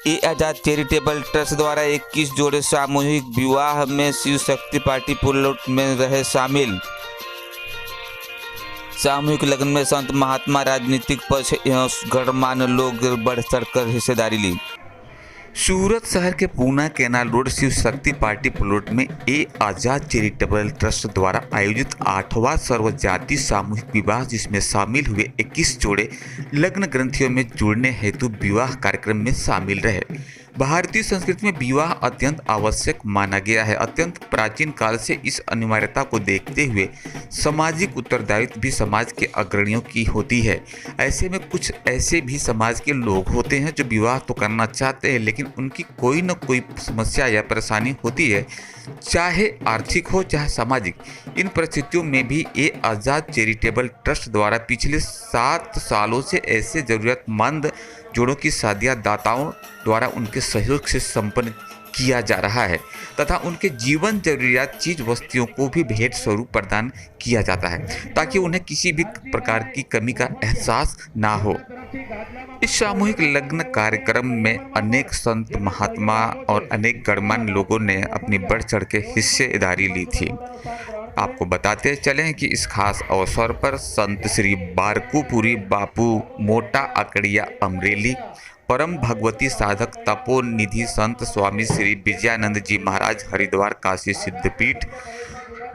ये आजाद charitable trust द्वारा 21 जोड़े सामूहिक विवाह में शिव शक्ति पार्टी पुलोट में रहे शामिल। सामूहिक लगन में संत महात्मा, राजनीतिक पक्ष एवं गणमान्य लोग बढ़ चढ़कर हिस्सेदारी ली। सूरत शहर के Poona canal road Shiv Shakti party plot में ए आजाद चैरिटेबल ट्रस्ट द्वारा आयोजित 8वां सर्वजातीय सामूहिक विवाह, जिसमें शामिल हुए 21 जोड़े लग्न ग्रंथियों में जुड़ने हेतु विवाह कार्यक्रम में शामिल रहे। भारतीय संस्कृति में विवाह अत्यंत आवश्यक माना गया है। अत्यंत प्राचीन काल से इस अनिवार्यता को देखते हुए सामाजिक उत्तरदायित्व भी समाज के अग्रणियों की होती है। ऐसे में कुछ ऐसे भी समाज के लोग होते हैं जो विवाह तो करना चाहते हैं, लेकिन उनकी कोई न कोई समस्या या परेशानी होती है, चाहे आर्थिक हो चाहे सामाजिक। इन परिस्थितियों में भी ये आजाद चैरिटेबल ट्रस्ट द्वारा पिछले 7 सालों से ऐसे जरूरतमंद जोड़ों की शादियां दाताओं द्वारा उनके सहयोग से संपन्न किया जा रहा है तथा उनके जीवन जरूरियात चीज वस्तुओं को भी भेंट स्वरूप प्रदान किया जाता है, ताकि उन्हें किसी भी प्रकार की कमी का एहसास ना हो। इस सामूहिक लग्न कार्यक्रम में अनेक संत महात्मा और अनेक गणमान्य लोगों ने अपनी बढ़ चढ़ के हिस्सेदारी ली थी। आपको बताते चलें कि इस खास अवसर पर संत श्री बारकूपुरी बापू मोटा अकड़िया अमरेली, परम भगवती साधक तपोनिधि संत स्वामी श्री विजयानंद जी महाराज हरिद्वार काशी सिद्धपीठ,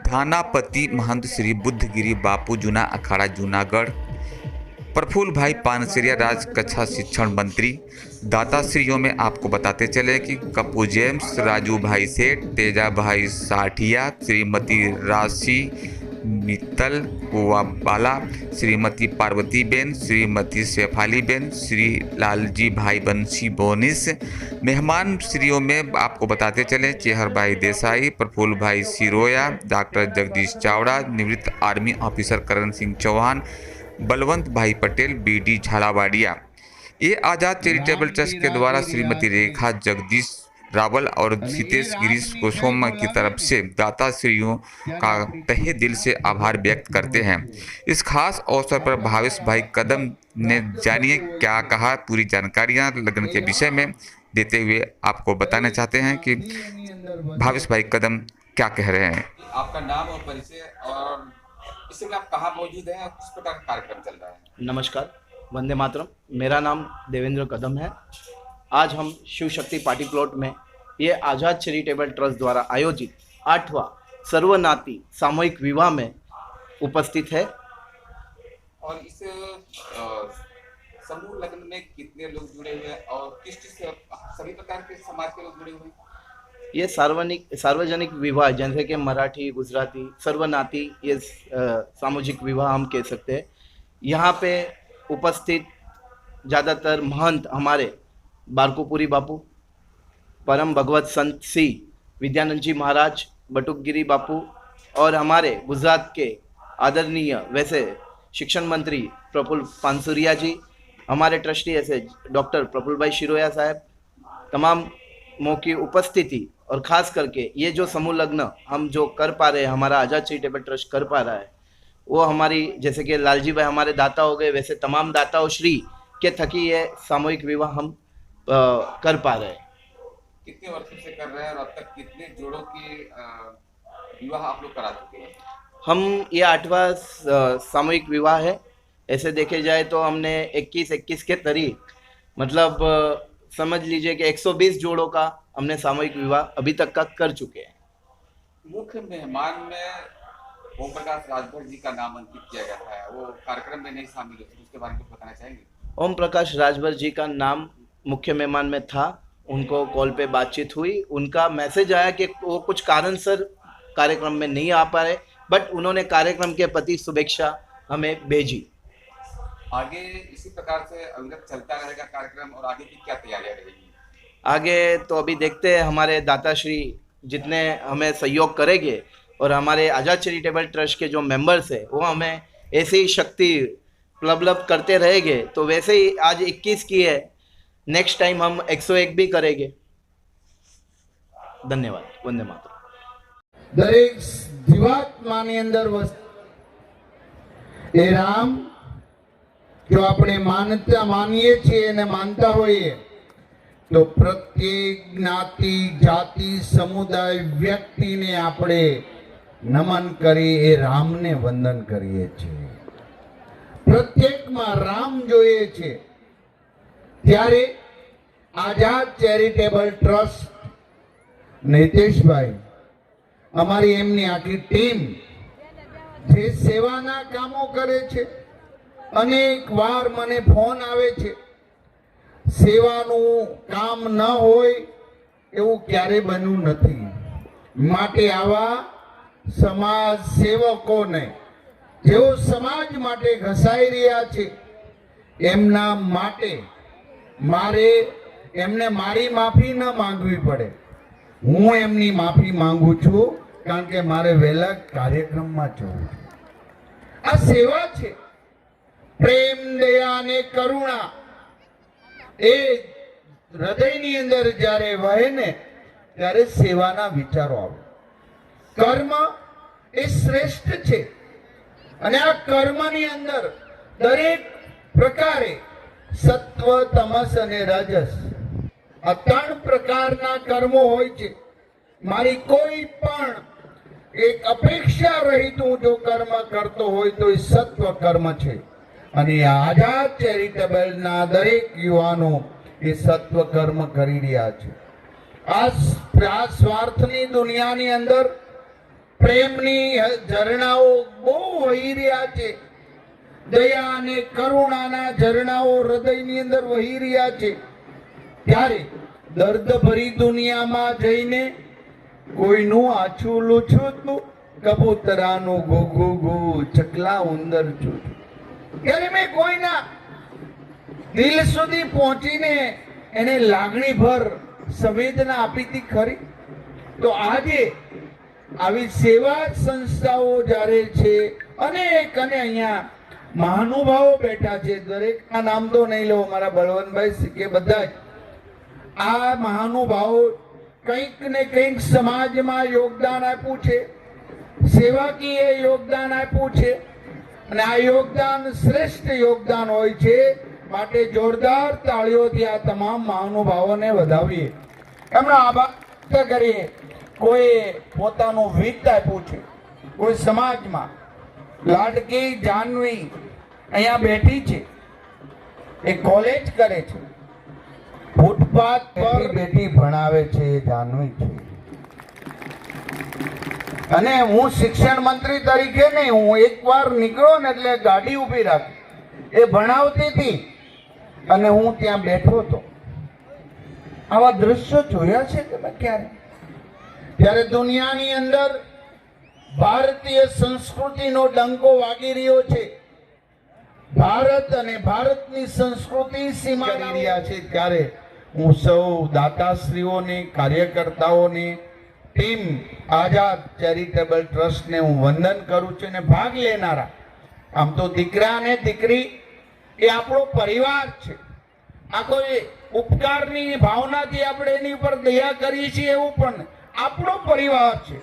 थानापति महंत श्री बुद्धगिरी बापू जूना अखाड़ा जूनागढ़, प्रफुल्ल भाई पानसरिया राज कच्छा शिक्षण मंत्री। दाताश्रियों में आपको बताते चले कि कपू जेम्स, राजू भाई सेठ, तेजा भाई साठिया, श्रीमती राशि मित्तल कुआबाला, श्रीमती पार्वती बेन, श्रीमती शेफाली बेन, श्री लालजी भाई बंसी बोनिस। मेहमान श्रियों में आपको बताते चले चेहर भाई देसाई, प्रफुल्ल भाई सिरोया, डॉक्टर जगदीश चावड़ा, निवृत्त आर्मी ऑफिसर करण सिंह चौहान, बलवंत भाई पटेल, बीडी झालावाड़िया। ये आजाद चैरिटेबल ट्रस्ट के द्वारा श्रीमती रेखा जगदीश रावल और सीतेश गिरीश कुसुम की तरफ से दाताश्रियों का तहे दिल से आभार व्यक्त करते हैं। इस खास अवसर पर भावेश भाई कदम ने जानिए क्या कहा, पूरी जानकारियां लगन के विषय में देते हुए आपको बताना चाहते हैं कि भावेश भाई कदम क्या कह रहे हैं। आपका नाम और परिचय और इससे आप कहाँ मौजूद हैं, किस प्रकार का कार्यक्रम चल रहा है। नमस्कार, वंदे मातरम। मेरा नाम देवेंद्र कदम है। आज हम शिव शक्ति पार्टी प्लॉट में ये आज़ाद चैरिटेबल ट्रस्ट द्वारा आयोजित 8वां सर्वनाती सामूहिक विवाह में उपस्थित है। और इस समूह लग्न में कितने लोग जुड़े हुए हैं और किस सभी प्रकार के समाज के लोग जुड़े हुए हैं। ये सार्वजनिक विवाह जैसे कि मराठी, गुजराती, सर्वनाती, ये सामूहिक विवाह हम कह सकते हैं। यहाँ पे उपस्थित ज़्यादातर महंत हमारे बारकूपुरी बापू, परम भगवत संत श्री विद्यानंद जी महाराज, बटुकगिरी बापू और हमारे गुजरात के आदरणीय वैसे शिक्षण मंत्री प्रफुल्ल पानसुरिया जी, हमारे ट्रस्टी ऐसे डॉक्टर प्रफुल्ल भाई शिरोया साहब, तमाम मौकी उपस्थिति और ख़ास करके ये जो समूह लग्न हम जो कर पा रहे हैं, हमारा आज़ाद चैरिटेबल ट्रस्ट कर पा रहा है, वो हमारी जैसे कि लालजी भाई हमारे दाता हो गए, वैसे तमाम दाताओं श्री के थकी ये सामूहिक विवाह हम कर पा रहे हैं। कितने वर्षों से कर रहे हैं और अब तक कितने जोड़ों की विवाह आप लोग करा चुके हैं। हम ये 8वां सामूहिक विवाह है। ऐसे देखे जाए तो हमने 21 के तरीक मतलब समझ लीजिए कि 120 जोड़ों का हमने सामूहिक विवाह अभी तक का कर चुके हैं। मुख्य मेहमान में ओम प्रकाश राजभर जी का नाम अंकित किया गया था, वो कार्यक्रम में नहीं शामिल हुए, उसके बारे में बताना चाहेंगे। ओम प्रकाश राजभर जी का नाम मुख्य मेहमान में था। उनको कॉल पे बातचीत हुई, उनका मैसेज आया कि वो कुछ कारण सर कार्यक्रम में नहीं आ पा रहे, बट उन्होंने कार्यक्रम के प्रति शुभेच्छा हमें भेजी। आगे इसी प्रकार से अविरत चलता रहेगा कार्यक्रम और आगे की क्या तैयारियां रहेगी। आगे तो अभी देखते हैं, हमारे दाताश्री जितने हमें सहयोग करेंगे और हमारे आज़ाद चैरिटेबल ट्रस्ट के जो मेंबर्स हैं वो हमें ऐसे ही शक्ति उपलब्ध करते रहेंगे। तो वैसे ही आज 21 की है, नेक्स्ट टाइम हम 101 भी करेंगे। धन्यवाद। वंदे मातरम। दरेक जीवात्माની અંદર એ રામ જો આપણે માનીએ છીએ અને માનતા હોઈએ તો પ્રત્યેક જ્ઞાતિ જાતિ સમુદાય વ્યક્તિને આપણે નમન કરી એ રામને વંદન કરીએ છીએ. પ્રત્યેકમાં રામ જોઈએ છે. ત્યારે આઝાદ ચેરિટેબલ ટ્રસ્ટ નિતેશભાઈ, અમારી એમની આખી ટીમ જે સેવાના કામો કરે છે, અનેક વાર મને ફોન આવે છે, સેવાનું કામ ન હોય એવું ક્યારે બન્યું નથી. માટે આવા સમાજ સેવકોને જેઓ સમાજ માટે ઘસાઈ રહ્યા છે, એમના માટે મારે એમને મારી માફી ન માંગવી પડે. હું એમની માફી માંગુ છું, કારણ કે મારે વહેલા કાર્યક્રમમાં જવું છે. આ સેવા છે. પ્રેમ, દયા અને કરુણા એ હૃદયની અંદર જ્યારે વહે ને ત્યારે સેવાના વિચારો આવે. કર્મ એ શ્રેષ્ઠ છે અને આ કર્મની અંદર દરેક પ્રકારે સત્વ, તમસ અને રજસ આ 3 પ્રકારના કર્મો હોય છે. મારી કોઈ પણ એક અપેક્ષા રહિત હું જો કર્મ કરતો હોય તો એ સત્વ કર્મ છે. અને આઝાદ ચેરિટેબલના દરેક યુવાનો એ સત્વ કર્મ કરી રહ્યા છે. આ સ્વાર્થની દુનિયાની અંદર પ્રેમની ઝરણાઓ બહુ વહી રહ્યા છે. દયા અને કરુણાના ઝરણાઓ હૃદયની અંદર વહી રહ્યા છે. ત્યારે દર્દભરી દુનિયામાં જઈને કોઈનું આછું લૂછું, કબૂતરાનું ગુ ગુ ગુ, ચકલા ઉંદર છું. ત્યારે મેં કોઈના દિલ સુધી પહોંચીને એને લાગણીભર સંવેદના આપી હતી ખરી? તો આજે આવી સેવા સંસ્થાઓ જ્યારે છે, અનેક અને અહીંયા મહાનુભાવો બેઠા છે, દરેકના નામ તો નહીં લો, મારા બળવંતભાઈ કે બધા જ આ મહાનુભાવો કંઈક ને કંઈક સમાજમાં યોગદાન આપ્યું છે, સેવાકીય યોગદાન આપ્યું છે અને આ યોગદાન શ્રેષ્ઠ યોગદાન હોય છે. માટે જોરદાર તાળીઓથી આ તમામ મહાનુભાવોને વધાવીએ, એમનો આભાર વ્યક્ત કરીએ. કોઈ પોતાનું વિત્ત આપ્યું છે, કોઈ સમાજમાં. લાડકી જાનવી અહીંયા બેઠી છે, એ કોલેજ કરે છે, ફૂટપાથ પર બેટી ભણાવે છે, એ જાનવી છે. અને હું શિક્ષણ મંત્રી તરીકે નહીં, હું એકવાર નીકળ્યો ને એટલે ગાડી ઊભી રાખી, એ ભણાવતી હતી અને હું ત્યાં બેઠો હતો. આવા દ્રશ્યો જોયા છે તમે ક્યારે? ત્યારે દુનિયાની અંદર ભારતીય સંસ્કૃતિનો ડંકો વાગી રહ્યો છે. ભારત અને ભારતની સંસ્કૃતિ સીમા રહ્યા છે. ત્યારે હું સૌ દાતાશ્રીઓને, કાર્યકર્તાઓને, ટીમ આઝાદ ચેરિટેબલ ટ્રસ્ટને હું વંદન કરું છું. અને ભાગ લેનારા, આમ તો દીકરા અને દીકરી એ આપણો પરિવાર છે. આ કોઈ ઉપકારની ભાવનાથી આપણે એની ઉપર દયા કરીએ છીએ એવું પણ આપણો પરિવાર છે.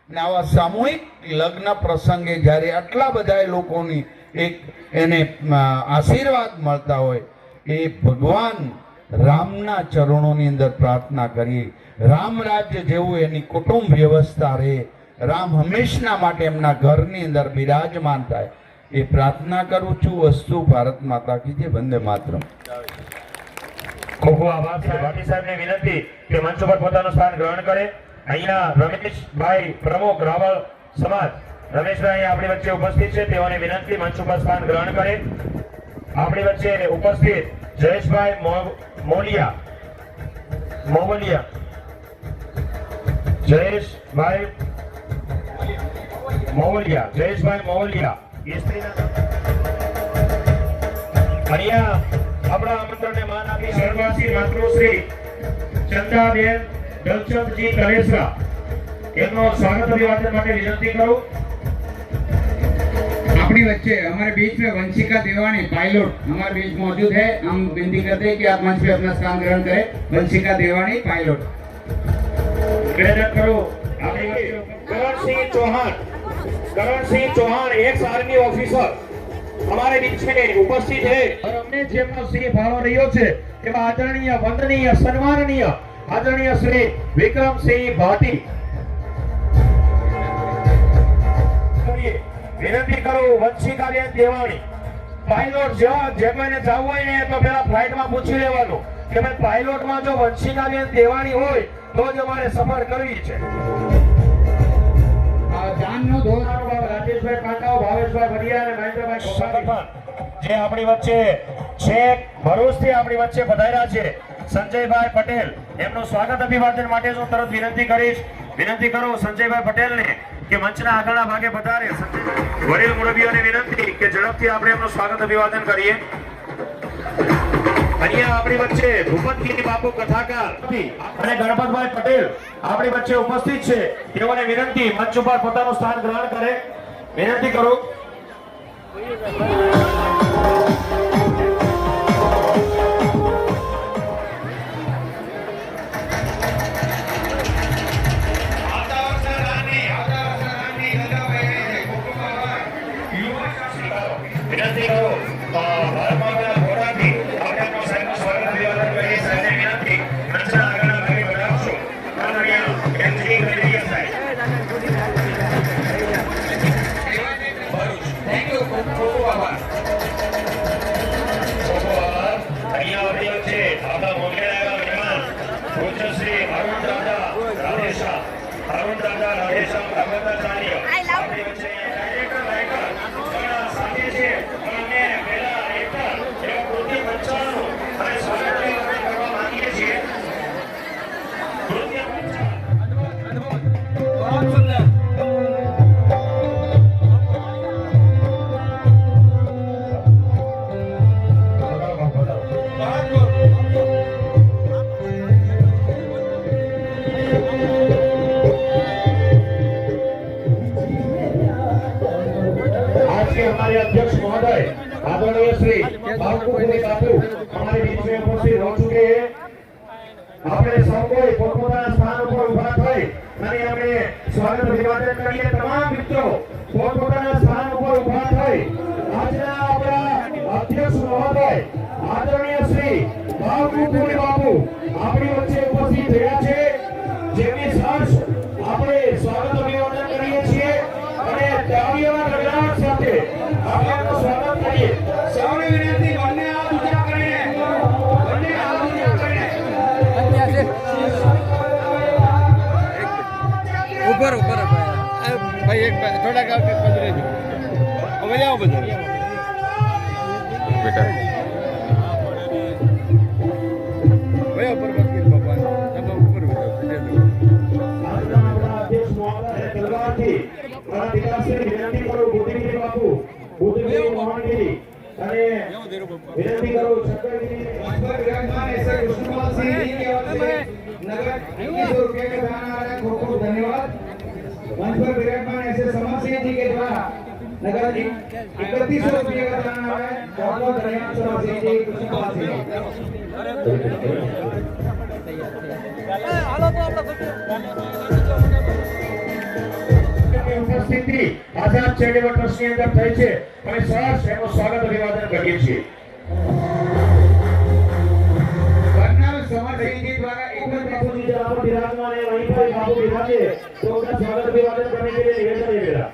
અને આવા સામૂહિક લગ્ન પ્રસંગે જ્યારે આટલા બધા લોકોની એક એને આશીર્વાદ મળતા હોય, એ ભગવાન રામના ચરણોની અંદર પ્રાર્થના કરીએ, રામ રાજ્ય જેવું એની કુટુંબ વ્યવસ્થા રહે, રામ હંમેશના માટે એમના ઘરની અંદર બિરાજમાન થાય, એ પ્રાર્થના કરું છું. વસ્તુ ભારત માતા કી જય. વંદે માતરમ. ખૂબ ખૂબ આભાર છે. ભાટી સાહેબને વિનંતી કે મંચ ઉપર પોતાનું સ્થાન ગ્રહણ કરે. અહીંયા રમેશભાઈ પ્રમુખ રાવળ સમાજ, રમેશભાઈ આપણી વચ્ચે ઉપસ્થિત છે, તેઓને વિનંતી મંચ ઉપર સ્થાન ગ્રહણ કરે. આપણી વચ્ચે ઉપસ્થિત જયેશભાઈ મોવલિયા, જયેશભાઈ મોવલિયા અહીંયા આપણા આમંત્રણને માન આપી સર્વાસી માતૃશ્રી ચંદાબેન દલચંદજી કલેસરા એમનો સ્વાગત અભિવાદન માટે વિનંતી કરું. अपनी बच्चे हमारे बीच में वंशिका देवानी पायलट हमारे बीच मौजूद है. हम विनती करते हैं कि आप मंच पे अपना स्थान ग्रहण करें. वंशिका देवानी पायलट. निवेदन करो. Karan Singh Chauhan ex army officer हमारे बीच में उपस्थित है और हमने જેમનો શ્રી ફાળો રહ્યો છે એવા આદરણીય વંદનીય સન્માનનીય આદરણીય શ્રી વિક્રમસિંહ ભાટી વિનંતી કરું વંશિકાબેન દેવાણી પાયલોટ જે કોઈને જવું હોય ને તો પેલા ફ્લાઇટમાં પૂછી લેવાનું કે ભાઈ પાયલોટમાં જો વંશિકાબેન દેવાણી હોય તો જ અમારે સફર કરવી છે. જાનનો ધોર રાજેશભાઈ કાંટાઓ, ભાવેશભાઈ વરિયા અને મહેન્દ્રભાઈ કોસારી જે આપણી વચ્ચે છેક ભરૂચથી આપણી વચ્ચે પધાર્યા છે સંજયભાઈ પટેલ, એમનું સ્વાગત અભિવાદન માટે હું તરત વિનંતી કરું સંજયભાઈ પટેલને કે મંચના આગળના ભાગે પધારે. વડીલ મુરબ્બીઓને વિનંતી કે ઝડપથી આપણે એમનું સ્વાગત અભિવાદન કરીએ. અહીંયા આપણી વચ્ચે ભૂપતગીરી બાપુ કથાકાર અને ગણપતભાઈ પટેલ આપણી વચ્ચે ઉપસ્થિત છે. તેઓને વિનંતી મંચ ઉપર પોતાનું સ્થાન ગ્રહણ કરે વિનંતી કરું. વિનંતી કરું ભારતમાં ઘોડાથી આપણે આપણું સાહેબનું સ્વાગત અભિવાદન કરીએ. સાહેબને વિનંતી મંચના આગળના ભાગે વધારશો. એમજી ગઢિયા સાહેબ. થેન્ક યુ, ખૂબ ખૂબ આભાર. અહીંયા આપણી વચ્ચે આપણા મોકલેલા મહેમાન પૂજ્ય શ્રી અરુણ દાદા રાધેશા ભગવતાચાર્ય આપણી વચ્ચે ડાયરેક્ટર સાથે છે. અને પહેલા એક્ટર એવા કૃતિ પંચાળનું અને સ્વાગત અભિવાદન કરવા માંગીએ છીએ. કૃતિ बहुत सुंदर. आज के हमारे अध्यक्ष महोदय आदरणीय श्री बाबूपुरी बापू हमारे बीच में उपस्थित हो चुके हैं. આપણે સૌ કોઈ પોતપોતાના સ્થાન ઉપર ઊભા થઈ અને આપણે સ્વાગત અભિવાદન કરીએ. તમામ મિત્રો પોતપોતાના સ્થાન ઉપર ઊભા થઈ આજના આપણા અધ્યક્ષ મહોદય આદરણીય શ્રી બાબુપુરી બાપુ આપણી વચ્ચે ઉપસ્થિત થયા છે, જેમની સરસ આપણે સ્વાગત અભિવાદન કરીએ છીએ અને તાળીઓના ગગડાટ સાથે આપણે એમનું સ્વાગત કરીએ. સૌને વિનંતી, બંને હાથ ઊંચા કરીને, બંને હાથ ઊંચા કરીને. ऊपर ऊपर भाई एक थोड़ा का पधरे जो अब जाओ बदल बेटा भैया ऊपर मत गिर पापा सब ऊपर बैठो આજના આપણા અધ્યક્ષ મહોદય તલવારથી મારા પિતાશ્રી વિનંતી કરું બુદ્ધિગીરી બાપુ બુદ્ધિગીરી મોહનગીરી અને વિનંતી કરું શંકરગીરી मंच पर विराजमान ऐसे कृष्णपाल सिंह जी की ओर से नगद 2100 रुपये का दान आ रहा है. खूब खूब धन्यवाद. मंच पर विराजमान ऐसे समर सिंह जी के द्वारा नगद 3100 रुपये का दान आ रहा है. बहुत बहुत धन्यवाद समर सिंह जी, कृष्णपाल सिंह जी. ઉપસ્થિતિ આઝાદ ચેરિટેબલ ટ્રસ્ટની અંદર થઈ છે અને સરસ એનું સ્વાગત અભિવાદન કરીએ છીએ. कर्नल समर सिंह जी द्वारा एक बापू जी जहाँ पर विराजमान है वहीं पर बापू विराजे तो उनका स्वागत अभिवादन करने के लिए निवेदन है मेरा.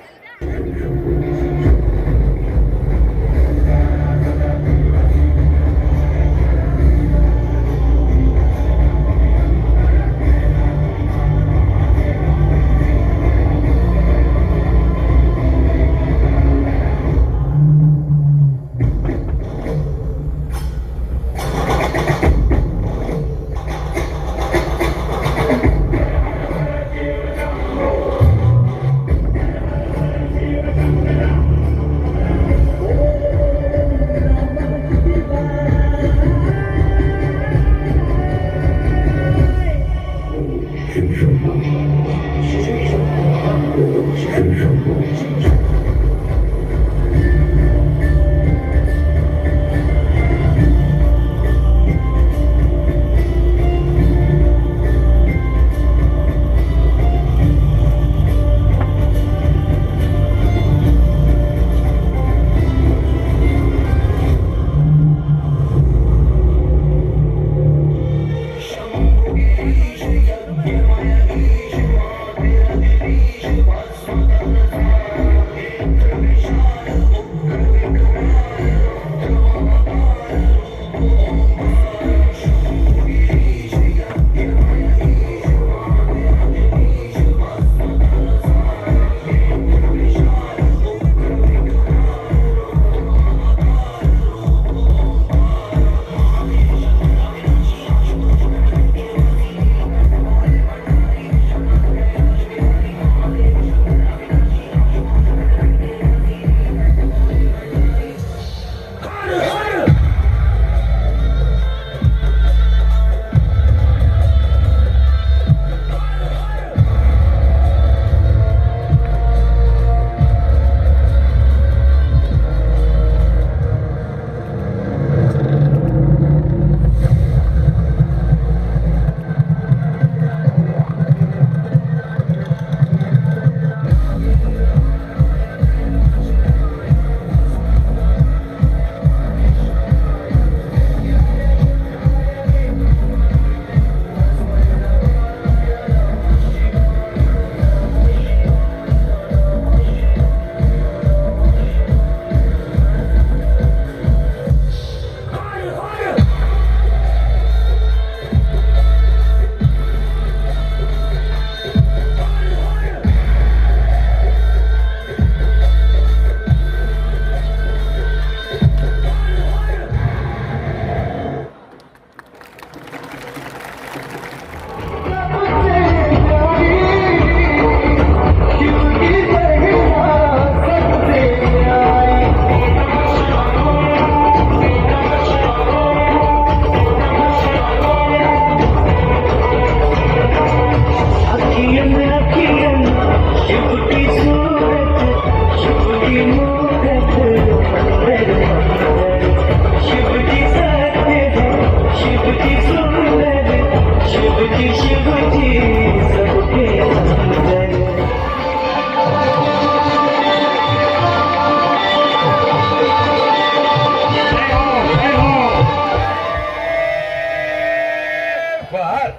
બહાર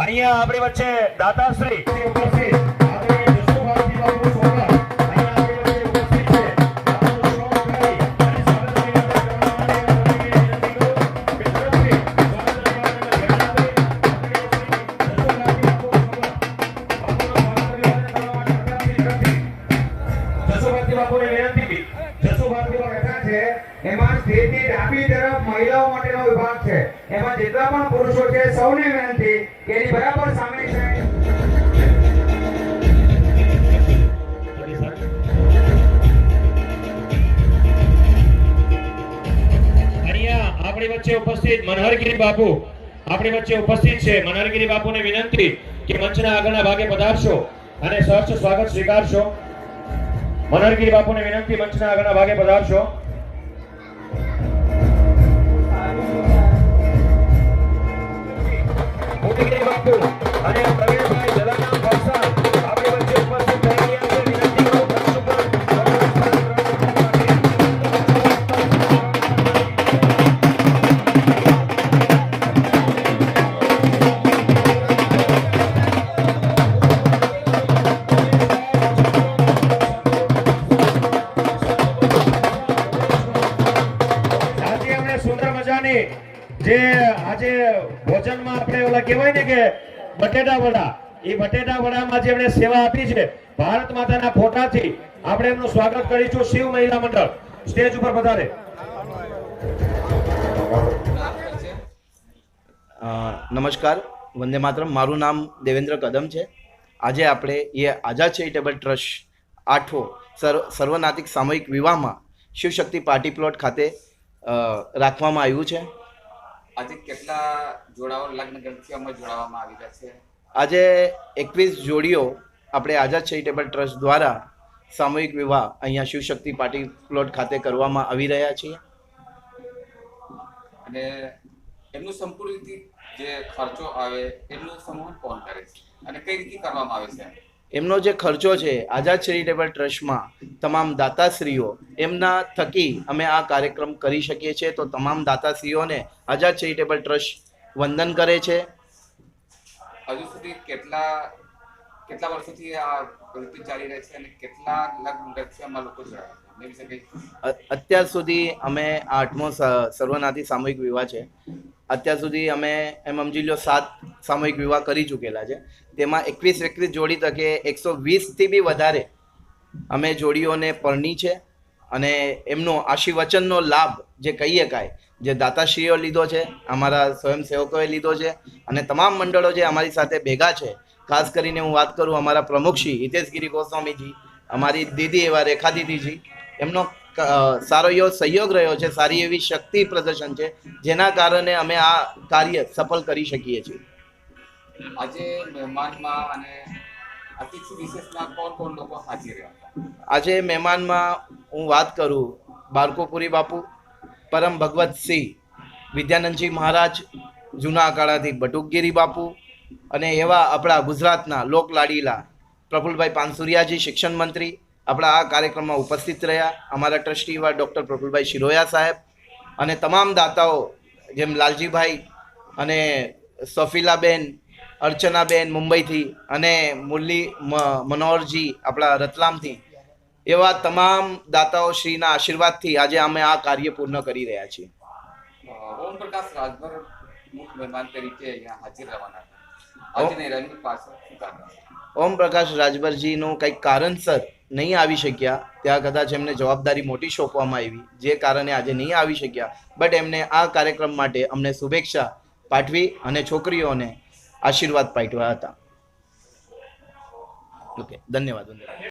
અહીંયા આપણી વચ્ચે દાતાશ્રી ઉપસ્થિત આપણે જસુભાઈ બાપુ સોના અહીંયા આપણી વચ્ચે ઉપસ્થિત છે. આપણું સ્વાગત કરી અને સ્વાગત બાપુને વિનંતી જસુભાઈ બેઠા છે એમાં સ્ટેજની ડાબી તરફ મહિલાઓ માટેનો વિભાગ છે. એમાં જેટલા પણ પુરુષો છે સૌને વિનંતી કે એની બરાબર સામે સાઈડ અહીંયા આપણી વચ્ચે ઉપસ્થિત મનહરગીરી બાપુ આપણી વચ્ચે ઉપસ્થિત છે. મનહરગીરી બાપુને વિનંતી કે મંચના આગળના ભાગે પધારશો અને સહર્ષ સ્વાગત સ્વીકારશો. મનહરગીરી બાપુને વિનંતી મંચના આગળના ભાગે પધારશો. મોતીગીરી બાપુ અને પ્રવીણભાઈ જલારામ વરસાદ આપણી વચ્ચે ઉપસ્થિત થઈ રહ્યા છે. વિનંતી કરું મંચ ઉપર સુંદર મજાની જે આજે ભોજનમાં આપણે ઓલા કહેવાય ને કે બટેટા વડા, એ બટેટા વડામાં જે એમણે સેવા આપી છે ભારત માતાના ફોટાથી આપણે એમનું સ્વાગત કરીશું. શિવ મહિલા મંડળ સ્ટેજ ઉપર પધારે. નમસ્કાર, વંદે માતરમ. મારું નામ દેવેન્દ્ર કદમ છે. આજે આપણે એ આઝાદ ચેરિટેબલ ટ્રસ્ટ 8 સર્વનાતિક સામૂહિક વિવાહમાં શિવશક્તિ પાર્ટી પ્લોટ ખાતે રાખવામાં આવ્યું છે. આજે કેટલા જોડાઓ લગ્ન ગ્રંથિઓમાં જોડાવામાં આવી રહ્યા છે? આજે 21 જોડીઓ આપણે આઝાદ ચેરિટેબલ ટ્રસ્ટ દ્વારા સામૂહિક વિવાહ અહીંયા શિવશક્તિ પાર્ટી પ્લોટ ખાતે કરવામાં આવી રહ્યા છીએ. અને એમનું સંપૂર્ણ રીતે જે ખર્ચો આવે એમનું સમૂહ કોણ કરે છે અને કઈ રીતે કરવામાં આવે છે? એમનો જે ખર્ચો છે આઝાદ ચેરિટેબલ ટ્રસ્ટમાં તમામ દાતાશ્રીઓ એમના થકી અમે આ કાર્યક્રમ કરી શકીએ છીએ. તો તમામ દાતાશ્રીઓને આઝાદ ચેરિટેબલ ટ્રસ્ટ વંદન કરે છે. હજુ સુધી કેટલા વર્ષોથી આ પ્રવૃત્તિ ચાલી રહી છે અને કેટલા લગ્ન ગ્રંથિઓમાં લોકો જોડાયા છે એ વિશે કંઈ? અત્યાર સુધી અમે 8મો સર્વનાથી સામૂહિક વિવાહ છે. અત્યાર સુધી અમે એમ સમજી લો 7 સામૂહિક વિવાહ કરી ચૂકેલા છે. તેમાં 21 જોડી તકે 120થી બી વધારે અમે જોડીઓને પરણી છે અને એમનો આશીર્વચનનો લાભ જે કહી શકાય જે દાતાશ્રીઓ લીધો છે, અમારા સ્વયંસેવકોએ લીધો છે અને તમામ મંડળો જે અમારી સાથે ભેગા છે. ખાસ કરીને હું વાત કરું અમારા પ્રમુખ શ્રી હિતેશગીરી ગોસ્વામીજી, અમારી દીદી એવા રેખા દીદીજી, એમનો સારો એવો સહયોગ રહ્યો છે. સારી એવી શક્તિ પ્રદર્શન છે જેના કારણે અમે આ કાર્ય સફળ કરી શકીએ છીએ. આજે મહેમાનમાં અને અતિથિ વિશેષમાં કોણ લોકો હાજર રહ્યા હતા? આજે મહેમાનમાં હું વાત કરું બારકોપુરી બાપુ, પરમ ભગવતસિંહ વિદ્યાનંદજી મહારાજ, જૂના અખાડાથી બટુકગીરી બાપુ અને એવા આપણા ગુજરાતના લોકલાડીલા પ્રફુલભાઈ પાનસુરિયાજી શિક્ષણ મંત્રી આપણા આ કાર્યક્રમમાં ઉપસ્થિત રહ્યા. અમારા ટ્રસ્ટી એવા ડૉક્ટર પ્રફુલભાઈ શિરોયા સાહેબ અને તમામ દાતાઓ જેમ લાલજીભાઈ અને સોફીલાબેન, અર્ચનાબેન મુંબઈથી અને મુરલી મનોહરજી આપણા રતલામથી, એવા તમામ દાતાઓ શ્રીના આશીર્વાદથી આજે અમે આ કાર્ય પૂર્ણ કરી રહ્યા છીએ. ઓમ પ્રકાશ રાજભર મુખ્ય મહેમાન તરીકે અહીંયા હાજર રહેવાના હતા. આજની રંગની પાછળ શું કારણ છે? ઓમ પ્રકાશ રાજભરજીનું કંઈક કારણસર નહીં આવી શક્યા. ત્યાં કદાચ એમને જવાબદારી મોટી સોંપવામાં આવી જે કારણે આજે નહીં આવી શક્યા. બટ એમને આ કાર્યક્રમ માટે અમને શુભેચ્છા પાઠવી અને છોકરીઓને આશીર્વાદ પાઠવ્યા હતા. ઓકે, ધન્યવાદ.